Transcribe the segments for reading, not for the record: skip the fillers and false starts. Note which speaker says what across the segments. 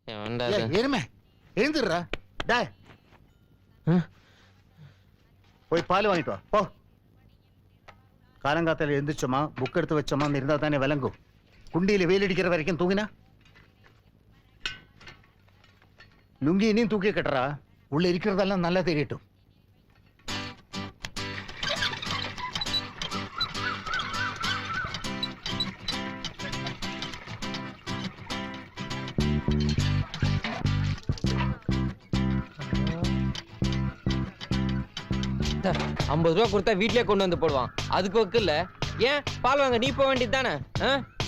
Speaker 1: எருமை எழுந்துடுறா. டே போய் பால் வாங்கிட்டு வா போ. காலங்காத்தால எழுந்திரிச்சோமா புக் எடுத்து வச்சோமா இருந்தா தானே விளங்கும். குண்டியில வெயில் அடிக்கிற வரைக்கும் தூங்கினா லுங்கி இனியும் தூக்கி கட்டுறா. உள்ள இருக்கிறதெல்லாம் நல்லா தெரியட்டும்.
Speaker 2: ₹50 கொடுத்தா வீட்லயே கொண்டு வந்து போடுவான். அதுக்கு ஒக்கு இல்ல. ஏன் பால் வாங்க நீ போக வேண்டியது தானே?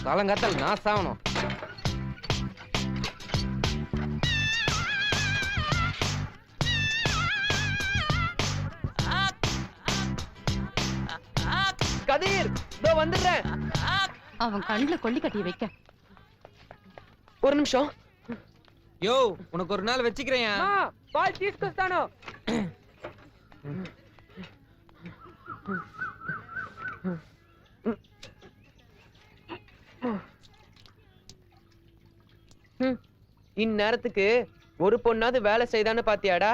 Speaker 2: காலங்காத்தால் நான் சாவணும். கதிர் இதோ வந்துடுறேன்.
Speaker 3: அவன் கண்ணுல கொல்லி கட்டி வைக்க.
Speaker 2: ஒரு நிமிஷம். யோ உனக்கு ஒரு நாள் வச்சுக்கிறேன். பால் தீஸ்கொஸ்தானோ. இந்நேரத்துக்கு ஒரு பொண்ணாவது வேலை செய்தான்னு பாத்தியாடா?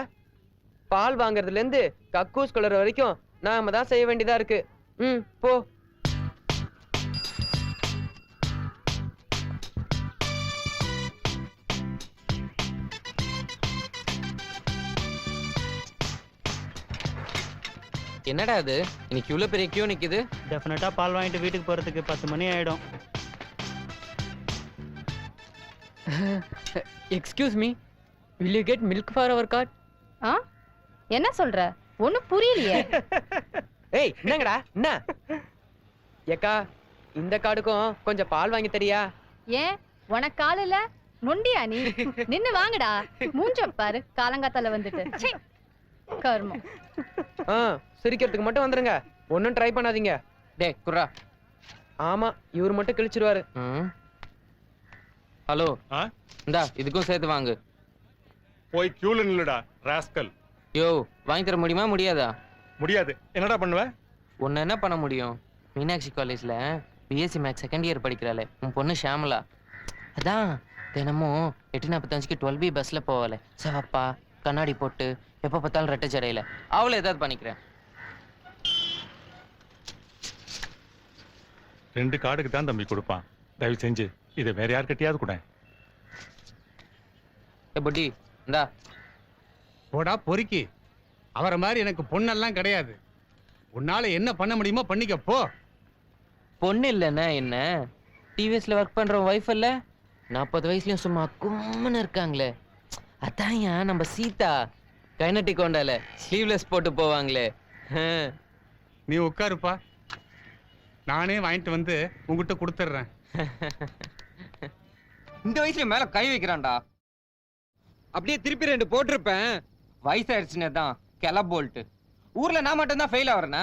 Speaker 2: பால் வாங்குறதுல இருந்து கக்கூஸ் குளர் வரைக்கும் நாம தான் செய்ய வேண்டியதா இருக்கு. போ. என்னடா அது இன்னைக்கு இவ்வளவு பெரிய கியூ நிக்குது?
Speaker 4: டெஃபினட்டா பால் வாங்கிட்டு வீட்டுக்கு போறதுக்கு 10 மணி ஆயிடும்.
Speaker 2: Excuse me, will you get milk for our card?
Speaker 3: என்ன சொல்ற? ஒண்ணும் புரியலையே.
Speaker 2: ஏய் என்னங்கடா என்ன? ஏக்கா இந்த கார்டுக்கும் கொஞ்சம் பால் வாங்கி தரியா?
Speaker 3: ஏன் உனக்கு காலையில நொண்டியா நீ? நின்னு வாங்கடா. மூஞ்ச பாரு காலங்காத்தால வந்துட்டு. கர்மம்.
Speaker 2: சிரிக்கிறதுக்கு மட்டும் வந்துருங்க. ஒன்னும் ட்ரை பண்ணாதீங்க. டேய் குர்ரா. ஆமா இவர் மட்டும் கிழிச்சிருவாரு. ஹலோ இந்தா இதுக்கும் சேர்த்து வாங்கு.
Speaker 5: போய் கியூல நில்லுடா ராஸ்கல்.
Speaker 2: யோ வாங்கி தர முடியுமா முடியாதா?
Speaker 5: முடியாது. என்னடா பண்ணுவ?
Speaker 2: உன்ன என்ன பண்ண முடியும்? மீனாட்சி காலேஜ்ல பிஎஸ்சி மேக்ஸ் செகண்ட் இயர் படிக்கிறாளே உன் பொண்ணு ஷாமலா. அதான் தினமும் 8:45க்கு 12B பஸ்ல போவாளே. சவப்பா கண்ணாடி போட்டு எப்ப பார்த்தாலும் ரெட்டை ஜடையில. அவளை ஏதாவது பண்ணிக்கிறேன்.
Speaker 5: 2 கார்டுக்கு தான் தம்பி கொடுப்பான். தயவு செஞ்சு இதை வேற யார்கிட்டயாவது கூட.
Speaker 2: புட்டி இந்தா.
Speaker 6: போடா பொறுக்கி. அவரை மாதிரி எனக்கு பொண்ணெல்லாம் கிடையாது. உன்னால என்ன பண்ண முடியுமோ பண்ணிக்க போ.
Speaker 2: பொண்ணு இல்லைன்னா என்ன? டிவிஎஸ்ல ஒர்க் பண்ற ஒய்ஃப் இல்ல 40 வயசுலயும் சும்மா கும்முன்னு இருக்காங்களே. அதான் ஏன் நம்ம சீதா கைனட்டிக் கொண்டால ஸ்லீவ்லெஸ் போட்டு போவாங்களே.
Speaker 6: நீ உட்காருப்பா. நானே வாங்கிட்டு வந்து உங்ககிட்ட கொடுத்துட்றேன்.
Speaker 2: இந்த வயசுல மேல கை வைக்கிறான்டா. அப்படியே திருப்பி 2 போட்டிருப்பேன். வயசாயிடுச்சுன்னு தான் கெல போல்ட்டு. ஊர்ல நான் மட்டும் தான் ஃபெயில் ஆவறேனா?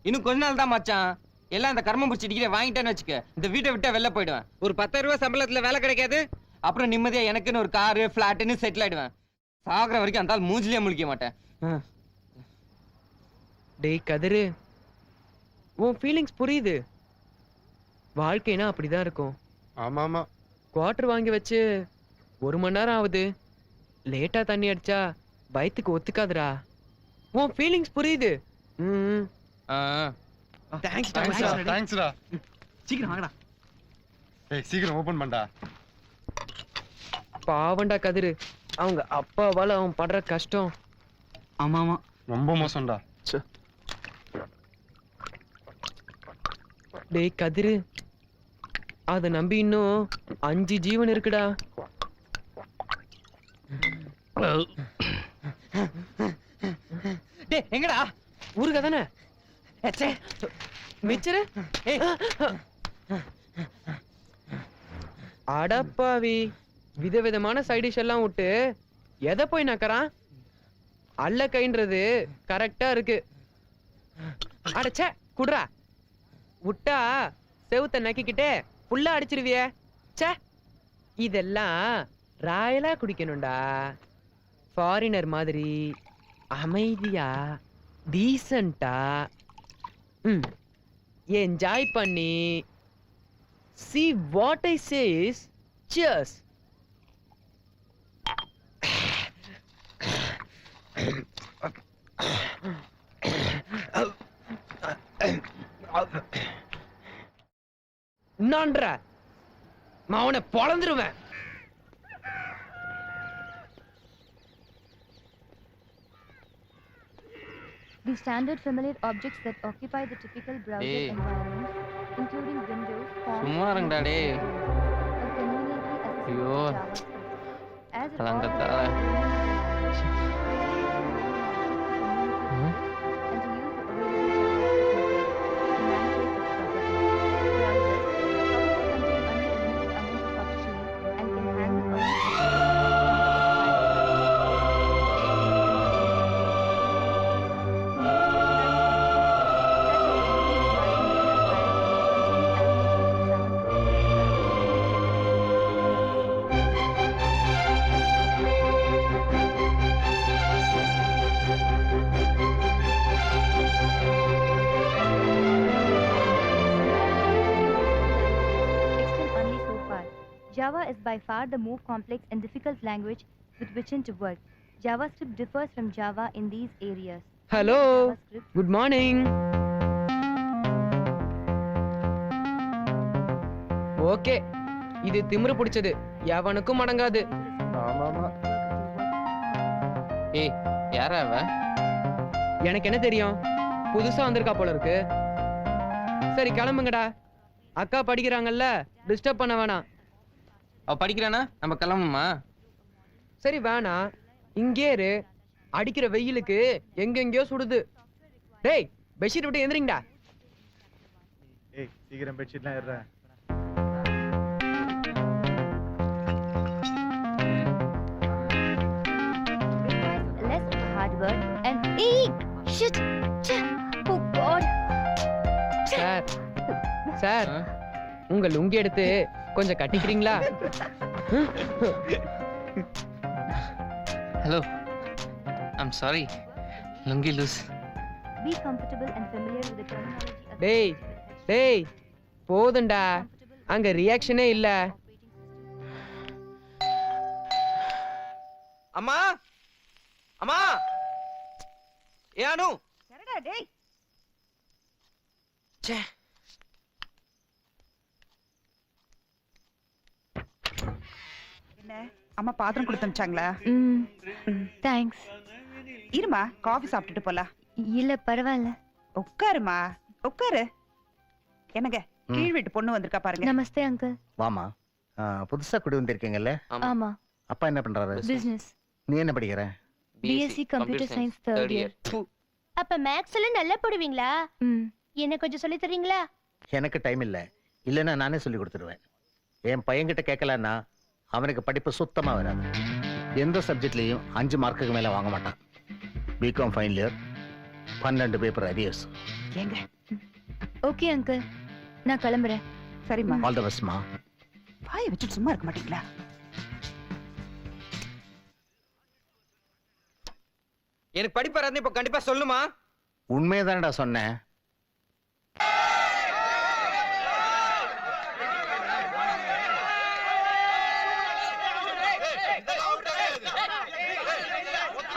Speaker 2: இன்னும் கொஞ்ச நாள் தான் மச்சான். எல்லாம் இந்த கர்மம் பிடிச்சி டிகிரி வாங்கிட்டேன்னு வச்சுக்க இந்த வீட்டை விட்டா வெளில போயிடுவேன். ஒரு 10,000 ரூபாய் சம்பளத்துல வேலை கிடைக்காது. அப்புறம் நிம்மதியா எனக்குன்னு ஒரு காரு பிளாட்டுன்னு செட்டில் ஆயிடுவேன். சாகுற வரைக்கும் அந்த மூஞ்சிலே முழிக்க மாட்டேன். டேய் கதிரு, உன் ஃபீலிங்ஸ் புரியுது. வாழ்க்கைனா அப்படிதான் இருக்கும்.
Speaker 5: ஆமா ஆமா.
Speaker 2: குவார்டர் வாங்கி வச்சு 1 மணி நேரம் ஆகுது. லேட்டா தண்ணி அடிச்சா வயித்துக்கு ஒத்துக்காதுடா. உன் ஃபீலிங்ஸ் புரியுது.
Speaker 5: தேங்க்ஸ்டா.
Speaker 4: சீக்கிரம் வாங்கடா.
Speaker 5: ஏய் சீக்கிரம் ஓபன் பண்ணடா.
Speaker 2: பாவண்டா கதிரு, அவங்க அப்பாவால அவன் படுற கஷ்டம்.
Speaker 4: ஆமா ஆமா
Speaker 5: ரொம்ப மோசம்டா.
Speaker 2: டேய் கதிரு, அத நம்பி இன்னும் 5 ஜீவன் இருக்குடா. டேய் எங்கடா? ஊருக்கா தானே? மிச்சரு அடப்பாவி, விதவிதமான சைடிஷ் எல்லாம் விட்டு எதை போய் நக்கறான்? அல்ல கைன்றது கரெக்டா இருக்கு. அடச்சே குடுறா. விட்டா செவுத்த நக்கிக்கிட்டே புல்லா அடிச்சிருவிய. சே, இதெல்லாம் ராயலா குடிக்கணும்டா. ஃபாரினர் மாதிரி அமைதியா டீசென்ட்டா என்ஜாய் பண்ணி. See what I say is
Speaker 7: cheers. நான்ற மாவனை பொளந்துருவேன்.
Speaker 8: The standard familiar objects that occupy the typical browser
Speaker 2: Hey.
Speaker 8: environment, including Windows, forms,
Speaker 2: சும்மா இருங்கடா டேய்.
Speaker 8: are conveniently accessible
Speaker 2: ஐயோ.
Speaker 8: in JavaScript. As it
Speaker 2: கலங்கத்தால.
Speaker 8: and to use the extend only so far. Java is by far the more complex and difficult language with which to work. JavaScript differs from Java in these areas.
Speaker 7: Hello,
Speaker 8: JavaScript
Speaker 7: good morning. Okay, இது திமிரு பிடிச்சது, எவனுக்கும் அடங்காது.
Speaker 2: ஏய் யாரா அவ?
Speaker 7: எனக்கு என்ன தெரியும், புதுசா வந்திருக்கா போல இருக்கு. சரி கிளம்புங்கடா, அக்கா படிக்கிறாங்கல்ல, டிஸ்டர்ப் பண்ண வேணாம்.
Speaker 2: அவ படிக்கிறானா? நம்ம கிளம்புமா?
Speaker 7: சரி வேணாம், இங்கே இரு. அடிக்கிற வெயிலுக்கு எங்கெங்கயோ சுடுது. டேய் பெட்ஷீட் விட்டு எந்திரிங்கடா.
Speaker 1: ஏய் சீக்கிரம் பெட்ஷீட்லாம் ஏறற.
Speaker 8: requires less hard work and shit. Oh God.
Speaker 7: Sir sir,
Speaker 2: ஆ?
Speaker 7: உங்க லுங்கி எடுத்து கொஞ்சம் கட்டிக்கிறீங்களா?
Speaker 2: Hello, I'm sorry, lungi loose.
Speaker 8: Be comfortable and familiar with the terminology of
Speaker 7: டேய் டேய் போதும்டா, அங்க ரியாக்ஷனே இல்ல. அம்மா அம்மா, ஏனு
Speaker 9: என்னடா டேய்,
Speaker 7: ச்சே.
Speaker 9: என்ன அம்மா பாத்திரம் கொடுத்து அனுப்பிச்சாங்களா?
Speaker 8: தேங்க்ஸ்.
Speaker 9: இருமா, காஃபி சாப்பிட்டுட்டு போலாம்.
Speaker 8: இல்ல பரவாயில்ல.
Speaker 9: உட்காருமா, உட்காரு. என்னங்க, கீழ் வீட்டு பொண்ணு வந்திருக்கா பாருங்க.
Speaker 8: நமஸ்தே அங்கிள்.
Speaker 1: வாமா. புதுசா குடி வந்திருக்கீங்கல்ல?
Speaker 8: ஆமா,
Speaker 1: அப்பா என்ன பண்றாரு?
Speaker 8: பிசினஸ்.
Speaker 1: நீ என்ன படிக்கிற?
Speaker 8: BSc Computer Science third year.
Speaker 10: அப்ப மேக்ஸ்ல நல்லா போடுவீங்களா? என்ன கொஞ்சம் சொல்லி தரீங்களா?
Speaker 1: எனக்கு டைம் இல்ல, இல்லைன்னா நானே சொல்லி கொடுத்துருவேன். என் பையன்கிட்ட கேட்கலன்னா அவனுக்கு படிப்பு சுத்தமா வராது. எந்த சப்ஜெக்ட்லயும் 5 மார்க்குக்கு மேல வாங்க மாட்டான். BCom final year, 12 paper arrears.
Speaker 9: ஏங்க
Speaker 8: ஓகே அங்கிள், நான் கிளம்புறேன்.
Speaker 9: சரிம்மா.
Speaker 1: ஆல் தி பெஸ்ட்மா.
Speaker 9: வாயை வச்சுட்டு சும்மா இருக்க மாட்டீங்களா?
Speaker 7: எனக்கு படிப்பு வராதுன்னு இப்ப கண்டிப்பா சொல்லுமா.
Speaker 1: உண்மையதானடா சொன்னேன்.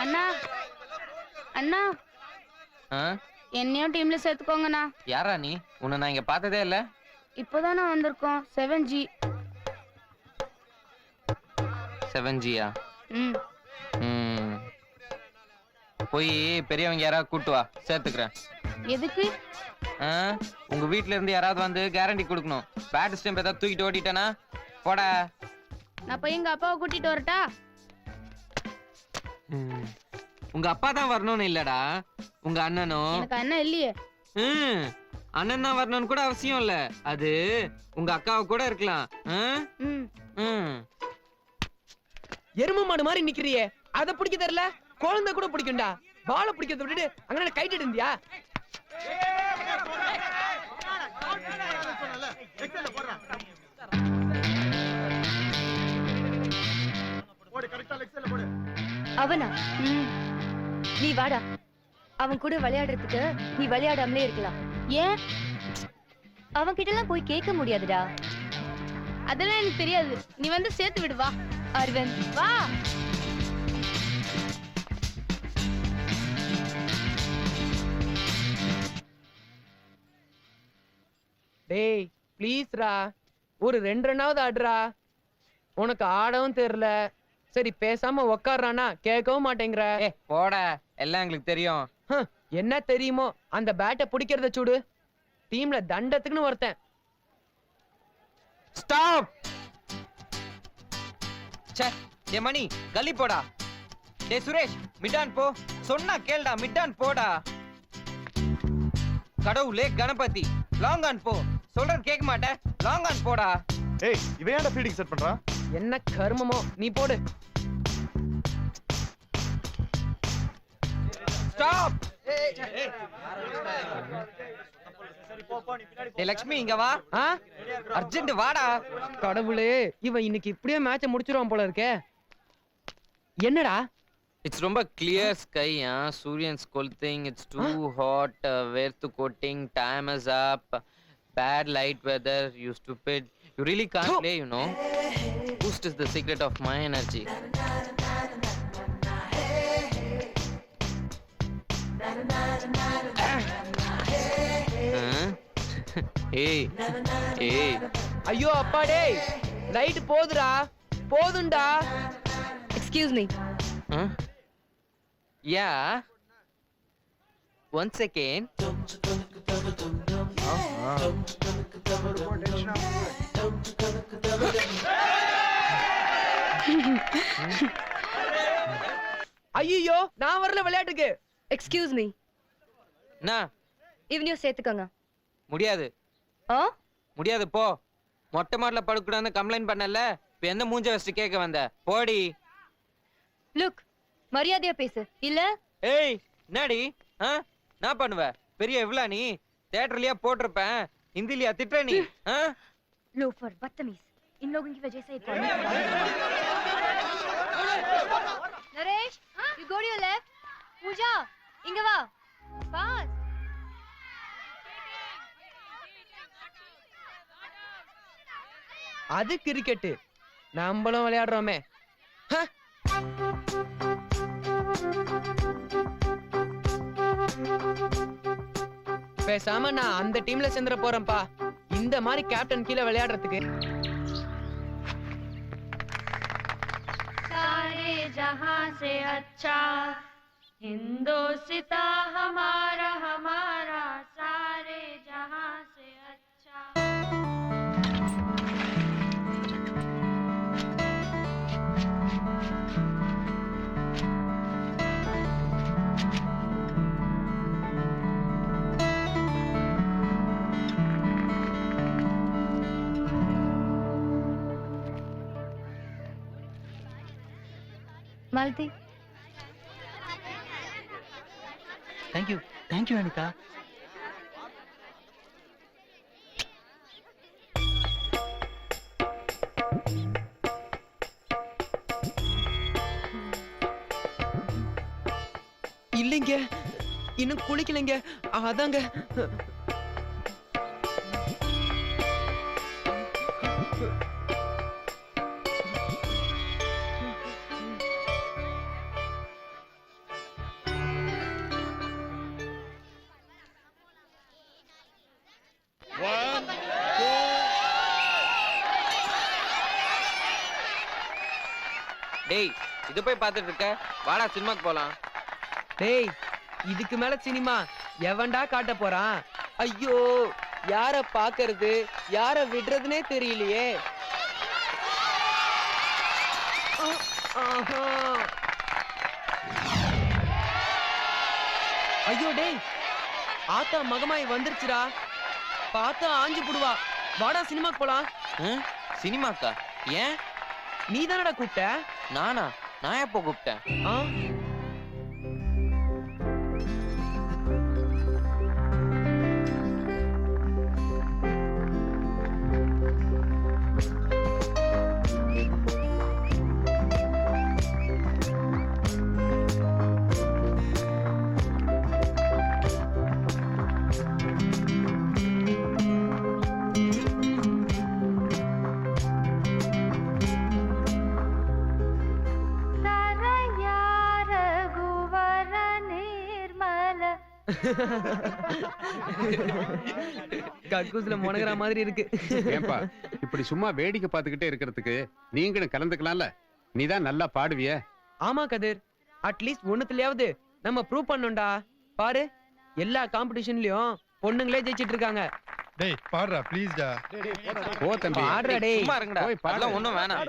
Speaker 10: அண்ணா அண்ணா,
Speaker 2: ஆ?
Speaker 10: என்னையும் டீம்ல சேர்த்துக்கோங்கண்ணா.
Speaker 2: யாரா நீ? உன்னை நான் இங்க பார்த்ததே இல்ல.
Speaker 10: இப்போதானே வந்திருக்கோம். 7G.
Speaker 2: 7G-யா?
Speaker 10: ம்.
Speaker 2: ம். போய் பெரியவங்க யாராவது கூட்டு வா, சேர்த்துக்கிறேன்.
Speaker 10: எதுக்கு?
Speaker 2: ஆ? உங்க வீட்ல இருந்து யாராவது வந்து கேரண்டி கொடுக்கணும். பேட் ஸ்டெம்ப் ஏதாவது தூக்கிட்டு ஓட்டிட்டேனா போடா.
Speaker 10: நான் போய் எங்க அப்பாவை கூட்டிட்டு வரட்டா?
Speaker 2: உங்க அப்பா தான் வரணும்னு இல்லடா, உங்க அண்ணனும்.
Speaker 10: எனக்கு அண்ணன் இல்லையே.
Speaker 2: அண்ணன் தான் வரணும்னு கூட அவசியம் இல்ல, அது உங்க அக்காவை கூட இருக்கலாம்.
Speaker 7: எரும மாடு மாதிரி நிக்கிறியே, அத பிடிக்க தெரியல. குழந்தை கூட பிடிக்கும்டா, பால பிடிக்கிறத விட்டுட்டு அங்க கைட்டு இருந்தியா?
Speaker 8: அவனா? நீ வாடா, அவன் கூட விளையாடுறதுக்கு நீ விளையாடாமலே இருக்கலாம்.
Speaker 10: ஏன்?
Speaker 8: அவன் கிட்ட எல்லாம் போய் கேட்க முடியாதுடா.
Speaker 10: அதெல்லாம் எனக்கு தெரியாது. நீ வந்து சேர்த்து விடு வா.
Speaker 3: அரவிந்த்
Speaker 10: வா.
Speaker 7: டேய் ப்ளீஸ்ரா, ஒரு 2 ரன்னாவது ஆடுறா. உனக்கு ஆடவும் தெரியல. சரி பேசாம உக்காடுறானா கேட்கவும் மாட்டேங்கிற.
Speaker 2: போட, எல்லாம் எங்களுக்கு தெரியும்.
Speaker 7: என்ன தெரியுமோ, அந்த பேட்டை பிடிக்கிறத சூடு. டீம்ல தண்டத்துக்குன்னு ஒருத்தன்.
Speaker 2: ஸ்டாப். ச்சே, டே மணி கலி போடா. டே சுரேஷ் மிட்டான் போ. சொன்னா கேளுடா, மிட்டான் போடா. கடவுளே கணபதி லாங் ஆன் போ. சொல்றது கேட்க மாட்டேன். லாங் ஆன் போடா.
Speaker 11: ஏய், இவன் ஏன்டா ஃபீல்டிங் செட் பண்றான்?
Speaker 7: என்ன கர்மமோ, நீ போடு.
Speaker 2: ஸ்டாப். டே லக்ஷ்மி இங்க வா. அர்ஜென்ட் வாடா.
Speaker 7: கடவுளே, இவன் இன்னைக்கு இப்படியே மேட்சை முடிச்சிருவான் போல இருக்கே. என்னடா?
Speaker 2: It's ரொம்ப clear sky, Suryan's scolting, it's too hot, வேர்த்து coating, time is up, bad light weather, you stupid. You really can't play, you know. Boost is the secret of my energy. Hey, hey.
Speaker 7: ஐயோ அப்பா டேய், light போதுடா, போதுண்டா.
Speaker 3: Excuse me.
Speaker 2: Yeah. Once again.
Speaker 7: ஐயோ, நான் வரல விளையாட்டுக்கு.
Speaker 3: Excuse me.
Speaker 2: என்ன?
Speaker 3: இவனையும் சேர்த்துக்கோங்க.
Speaker 2: முடியாது. முடியாது போ. மொட்டை மாடல படுக்கூடாதுன்னு கம்ப்ளைண்ட் பண்ணல. இப்ப எந்த மூஞ்ச வச்சுட்டு கேட்க வந்த? போடி.
Speaker 3: லுக், மரியாதையா பேசு இல்ல.
Speaker 2: ஏய் என்னடி? நான் பண்ணுவ பெரிய எவ்வளா நீ? தியேட்டர்லயா போட்டிருப்பேன், ஹிந்திலியா திட்டுற நீ?
Speaker 8: लोफर बदतमीज, इन लोगों की वजह से एक और
Speaker 3: Naresh, you go to your left. Pooja, இங்க வா. பாஸ்.
Speaker 7: அது கிரிக்கெட், நம்மளும் விளையாடுறோமே. பேசாம நான் அந்த டீம்ல சேர்ந்துற போறேன்ப்பா. இந்த மாதிரி கேப்டன் கீழே விளையாடுறதுக்கு.
Speaker 10: सारे जहां से अच्छा हिंदोस्ता हमारा हमारा सारे जहां से अच्छा.
Speaker 8: मालती,
Speaker 4: थैंक यू अनिता.
Speaker 7: இல்லைங்க, இன்னும் குளிக்கலைங்க. அதாங்க.
Speaker 2: டேய் இது போய் பார்த்துட்டு இருக்க, வாடா சினிமாக்கு போலாம்.
Speaker 7: டேய், இதுக்கு மேல சினிமா எவன்டா காட்ட போறான்? ஐயோ, யார பாக்குறது யார விடுறதுனே தெரியலையே. ஐயோ டேய், ஆத்தா மகமாய் வந்துருச்சுடா. பார்த்தா ஆஞ்சு புடுவா. வாடா சினிமாக்கு போலாம்.
Speaker 2: சினிமாக்கா? ஏன்?
Speaker 7: நீ தானடா கூப்பிட்ட.
Speaker 2: நானா? நான் எப்போ கூப்பிட்டேன்?
Speaker 7: கக்கூஸ்ல முனகிற மாதிரி இருக்கு.
Speaker 6: ஏன்பா இப்படி சும்மா வேடிக்கை பார்த்துக்கிட்டே இருக்கிறதுக்கு நீங்களும் கலந்துக்கலாம்ல? நீதான் நல்லா பாடுவிய.
Speaker 7: ஆமா கதிர், அட்லீஸ்ட் ஒண்ணுத்துலயாவது நம்ம ப்ரூவ் பண்ணோம்டா. பாரு, எல்லா காம்படிஷன்லயும் பொண்ணுங்களே ஜெயிச்சிட்டு இருக்காங்க.
Speaker 11: டேய் பாடுறா ப்ளீஸ் டா.
Speaker 6: ஓ தம்பி
Speaker 7: பாடுறா டேய்.
Speaker 2: சும்மா இருங்கடா.
Speaker 6: போய் பாடு.
Speaker 2: அதெல்லாம் ஒண்ணும் வேணாம்.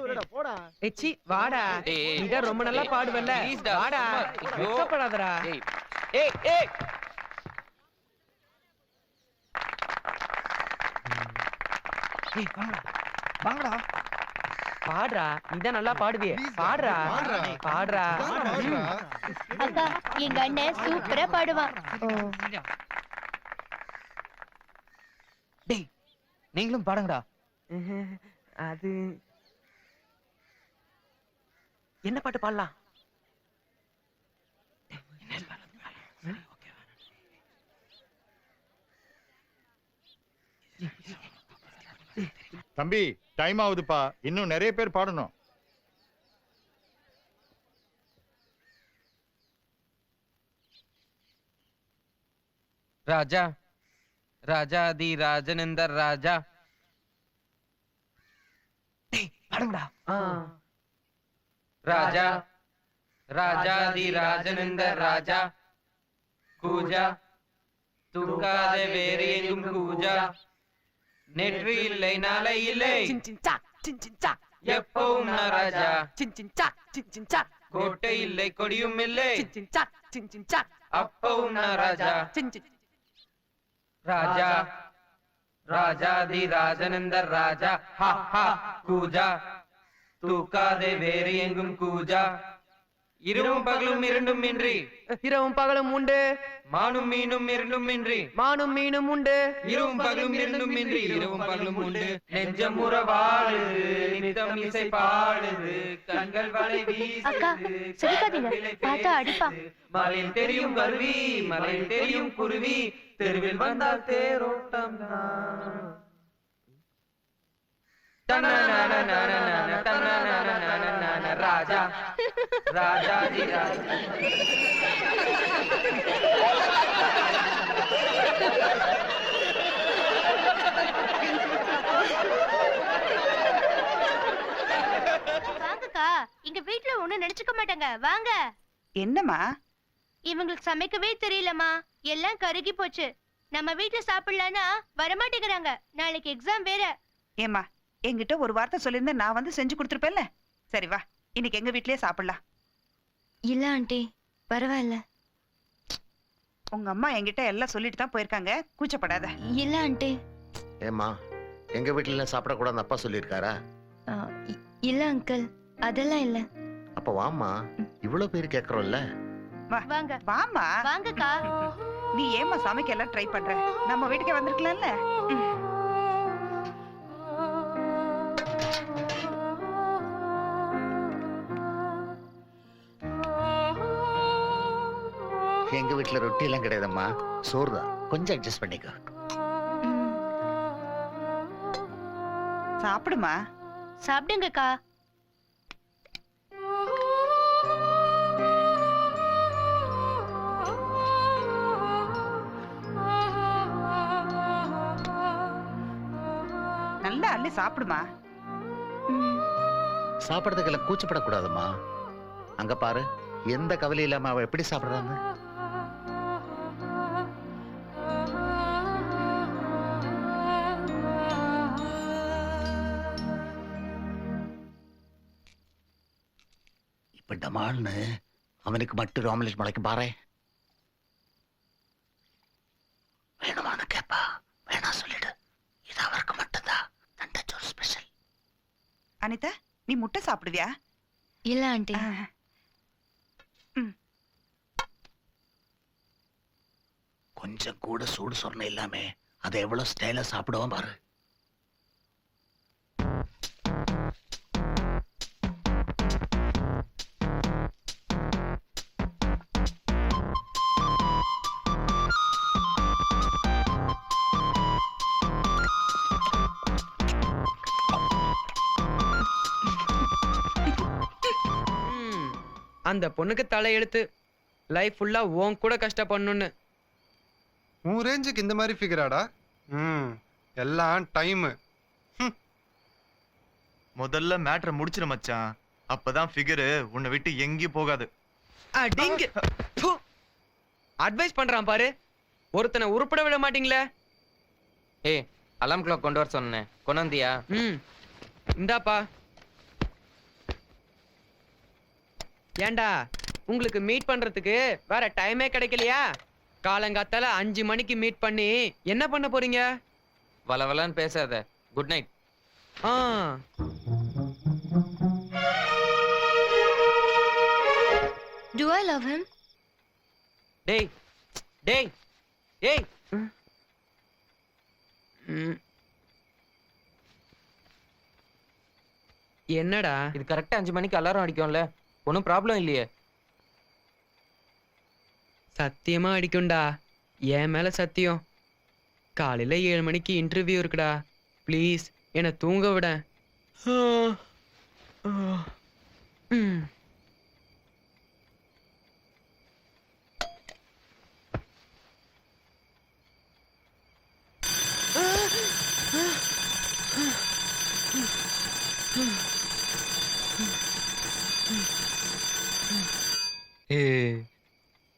Speaker 7: எச்சி வாடா.
Speaker 2: டேய்.
Speaker 7: நீதான் ரொம்ப நல்லா பாடுவல்ல.
Speaker 2: Please டா,
Speaker 7: வாடா.
Speaker 2: சும்மா. ஐயோ.
Speaker 7: வெட்கப்படாதடா.
Speaker 2: ஏய் ஏய் ஏய்
Speaker 7: பாடுறா. நீதான் நல்லா பாடுவியே. பாடுறா. பாடுறா.
Speaker 10: அக்கா எங்க அண்ணன் சூப்பரா பாடுவான்.
Speaker 2: டேய் நீங்களும் பாடுங்கடா.
Speaker 7: அது என்ன பாட்டு பாடலாம்?
Speaker 11: தம்பி டைம் ஆகுதுப்பா, இன்னும் நிறைய பேர் பாடணும்.
Speaker 2: ராஜா ராஜாதி ராஜனந்தர் ராஜா. டேய் பாடுங்கடா. ராஜா ராஜாதி ராஜனந்தர் ராஜா. கூஜா தூங்காத வேறு எங்கும் கூஜா. நெற்றி இல்லை நாளை இல்லை எப்பவும் நான் ராஜா. கோட்டை இல்லை கொடியும் இல்லை அப்பவும் நான் ராஜா. ராஜா ராஜாதி ராஜனந்தர் ராஜா. ஹா ஹா கூஜா தூக்காதே வேறு எங்கும் கூஜா. இரவும் பகலும் இரண்டும் இன்றி
Speaker 7: இரவும் பகலும் உண்டு.
Speaker 2: மானும் மீனும் இரண்டும் இன்றி
Speaker 7: மானும் மீனும் உண்டு.
Speaker 2: இரவும் பகலும் இரண்டும் இன்றி இரவும் பகலும் உண்டு. நெஞ்சம் உறவாடுது நித்தம் இசை பாடுது. கண்கள் வலை
Speaker 10: அக்கா
Speaker 2: வீசுது.
Speaker 10: சிரிக்காதீங்க, பார்த்தா அடிப்பா.
Speaker 2: மலையில் தெரியும் கருவி மலையில் தெரியும் குருவி. தெருவில் வந்தால் தேரோட்டம் தான். ராஜா ராஜாதி ராஜா.
Speaker 10: வாங்கக்கா, இங்க வீட்ல ஒண்ணும் நினைச்சுக்க மாட்டாங்க. வாங்க.
Speaker 9: என்னம்மா?
Speaker 10: இவங்களுக்கு சமைக்கவே தெரியலமா, எல்லாம் கருகி போச்சு. நம்ம வீட்ல சாப்பிடலான்னா வரமாட்டேங்கிறாங்க. நாளைக்கு எக்ஸாம் வேற.
Speaker 9: ஏம்மா, என்கிட்ட ஒரு வார்த்தை சொல்லியிருந்தா நான் வந்து செஞ்சு கொடுத்துருப்பேன்ல. சரி வா, இன்னைக்கு எங்க வீட்லயே சாப்பிடலாம்.
Speaker 8: இல்ல ஆண்டி, பரவாயில்ல.
Speaker 9: உங்க அம்மா என்கிட்ட எல்லாம் சொல்லிட்டு தான் போயிருக்காங்க, கூச்சப்படாத.
Speaker 8: இல்ல ஆண்டி.
Speaker 1: ஏம்மா எங்க வீட்டுல சாப்பிடக்கூடாதுன்னு அப்பா சொல்லியிருக்காரா?
Speaker 8: இல்ல அங்கிள், அதெல்லாம் இல்ல.
Speaker 1: அப்ப வாம்மா, இவ்வளவு பேர் கேக்குறோம்ல.
Speaker 10: வாங்க
Speaker 9: வாமா.
Speaker 10: வாங்கக்கா.
Speaker 9: நீ ஏமா சமைக்க எல்லாம் ட்ரை பண்ற? நம்ம வீட்டுக்கே வந்திருக்கலாம்ல.
Speaker 1: எங்க வீட்டுல ரொட்டி எல்லாம் கிடையாதும்மா, சோறு தான். கொஞ்சம் அட்ஜஸ்ட் பண்ணிக்கோ.
Speaker 9: சாப்பிடுமா.
Speaker 10: சாப்பிடுங்கக்கா.
Speaker 9: நல்லா அள்ளி சாப்பிடுமா.
Speaker 1: சாப்பிடறதுக்கெல்லாம் கூச்சப்படக்கூடாதும்மா. அங்க பாரு, எந்த கவலை இல்லாம அவ எப்படி சாப்பிடுறான்னு. இப்ப டமால்னு அவனுக்கு மட்டும் ஆம்லெட் முளைக்கும் பாரு. வேணுமான்னு கேப்பா, வேணா சொல்லிடு. இது அவருக்கு மட்டும்தான். தண்டச்சோறு ஸ்பெஷல்.
Speaker 9: அனிதா, நீ முட்டை சாப்பிடுவியா?
Speaker 8: இல்ல ஆண்டி.
Speaker 1: கொஞ்சம் கூட சூடு சொரணை இல்லாம அதை எவ்வளவு ஸ்டைலா சாப்பிடுவோம் பாரு.
Speaker 7: அந்த பொண்ணுக்கு தலையெழுத்து லைஃப் ஃபுல்லா உன் கூட கஷ்டப்படணும்னு.
Speaker 12: உன் ரேஞ்சுக்கு இந்த மாதிரி ஃபிகராடா? எல்லாம் டைமு.
Speaker 13: முதல்ல மேட்ரை முடிச்சிட மச்சான், அப்பதான் ஃபிகரு உன்னை விட்டு எங்கேயும் போகாது.
Speaker 7: அட்வைஸ் பண்றான் பாரு, ஒருத்தனை உருப்பட விட மாட்டீங்களே.
Speaker 2: ஏய், அலாம் கிளாக் கொண்டு வர சொன்னேன், கொண்டு வந்தியா?
Speaker 7: இந்தாப்பா. ஏண்டா உங்களுக்கு மீட் பண்றதுக்கு வேற டைமே கிடைக்கலையா? காலங்காத்தால 5 மணிக்கு மீட் பண்ணி என்ன பண்ண போறீங்க?
Speaker 2: வளவலன்னு பேசாத. Good night.
Speaker 10: Do I love him?
Speaker 7: டேய் டேய் டேய். என்னடா
Speaker 2: இது கரெக்டா 5 மணிக்கு அலாரம் அடிக்கும்ல, ஒன்றும் ப்ராப்ளம் இல்லையே?
Speaker 7: சத்தியமா அடிக்கும்டா, என் மேல சத்தியம். காலையில 7 மணிக்கு இன்டர்வியூ இருக்குடா, ப்ளீஸ் என்னை தூங்க விட.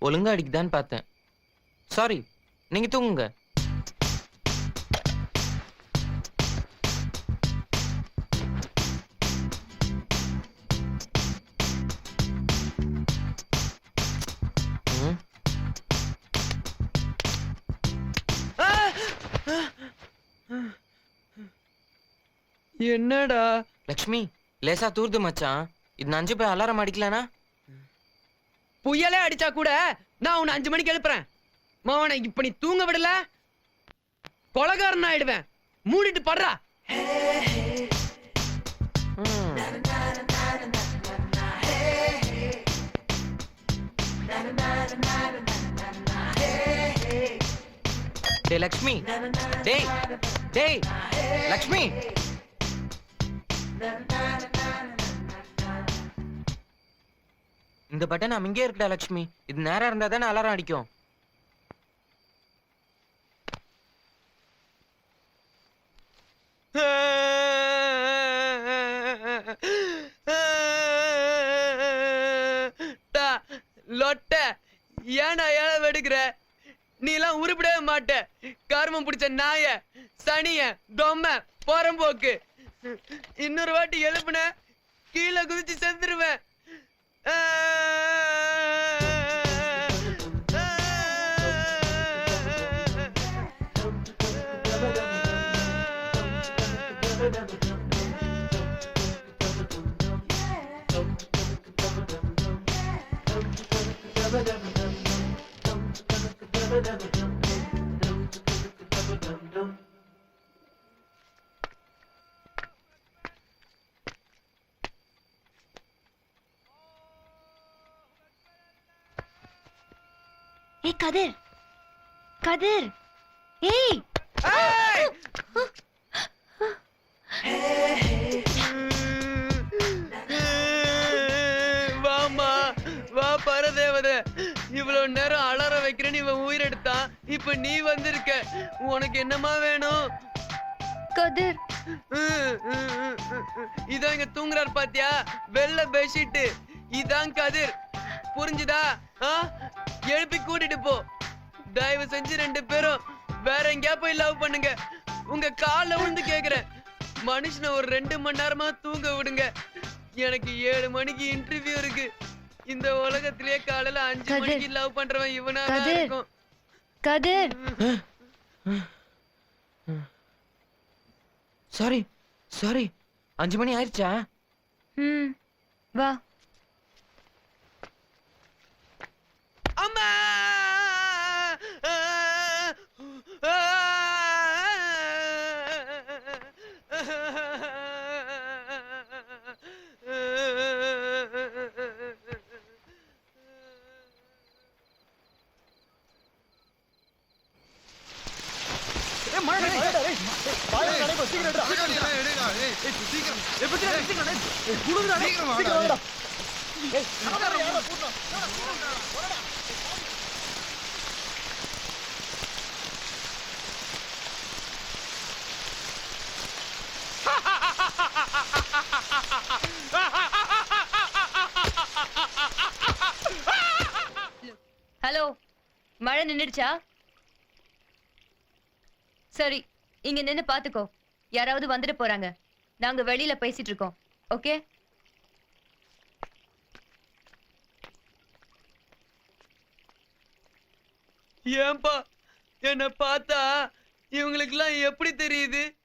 Speaker 2: ஒழுங்கா அடிக்குதான்னு பார்த்தேன். சாரி, நீங்க தூங்குங்க.
Speaker 7: என்னடா
Speaker 2: லக்ஷ்மி, லேசா தூர்து மச்சான். இது 5 போய் அலாரம் அடிக்கலனா?
Speaker 7: புயலே அடிச்சா கூட நான் உன்னை 5 மணிக்கு எழுப்புறேன். மாவனை இப்ப நீ தூங்க விடல, கொலகாரன் ஆயிடுவேன். மூடிட்டு படுறா.
Speaker 2: டேய் லக்ஷ்மி, டேய் டேய் லக்ஷ்மி. இந்த பட்டன் அங்கே இருக்குடா லக்ஷ்மி. இது நேரா இருந்தா தானே அலாரம் அடிக்கும்.
Speaker 7: லொட்ட ஏனா ஏழை வெடுக்கிற? நீ எல்லாம் உருப்படவே மாட்ட. கர்மம் பிடிச்ச நாய, சனிய, தொம்ம, போறம்போக்கு. இன்னொரு வாட்டி எழுப்புன கீழே குதிச்சு செத்துருவேன்.
Speaker 10: ஏய் கதிர், கதிர், ஏய்
Speaker 7: வாமா வா பரதேவதை. இவ்வளவு நேரம் அலாரம் வைக்கிறேன்னு இவன் உயிர் எடுத்தான், இப்ப நீ வந்திருக்க. உனக்கு என்னமா வேணும்?
Speaker 10: கதிர்,
Speaker 7: இதான் இங்க தூங்குறாரு பாத்தியா, வெள்ளை பெட்ஷீட். இதான் கதிர், புரிஞ்சுதா? எழுப்பி கூட்டிட்டு போ. தயவு செஞ்சு 2 பேரும் வேற எங்கேயா போய் லவ் பண்ணுங்க. உங்க கால விழுந்து கேக்குறேன், மனுஷனை ஒரு 2 மணி நேரமா தூங்க விடுங்க. எனக்கு 7 மணிக்கு இன்டர்வியூ இருக்கு. இந்த உலகத்திலேயே காலையில 5 மணிக்கு லவ் பண்றவன் இவனா இருக்கும்.
Speaker 10: கதிர்,
Speaker 2: சாரி சாரி, 5 மணி ஆயிடுச்சா?
Speaker 10: வா.
Speaker 7: அம்மா
Speaker 14: ஹலோ, மழை நின்னுடுச்சா? சரி, இங்க நின்னு பாத்துக்கோ. யாராவது வந்துட்டு போறாங்க. நாங்க வெளியில பேசிட்டு இருக்கோம். ஓகே?
Speaker 7: ஏன்பா என்ன பார்த்தா இவங்களுக்கெல்லாம் எப்படி தெரியுது?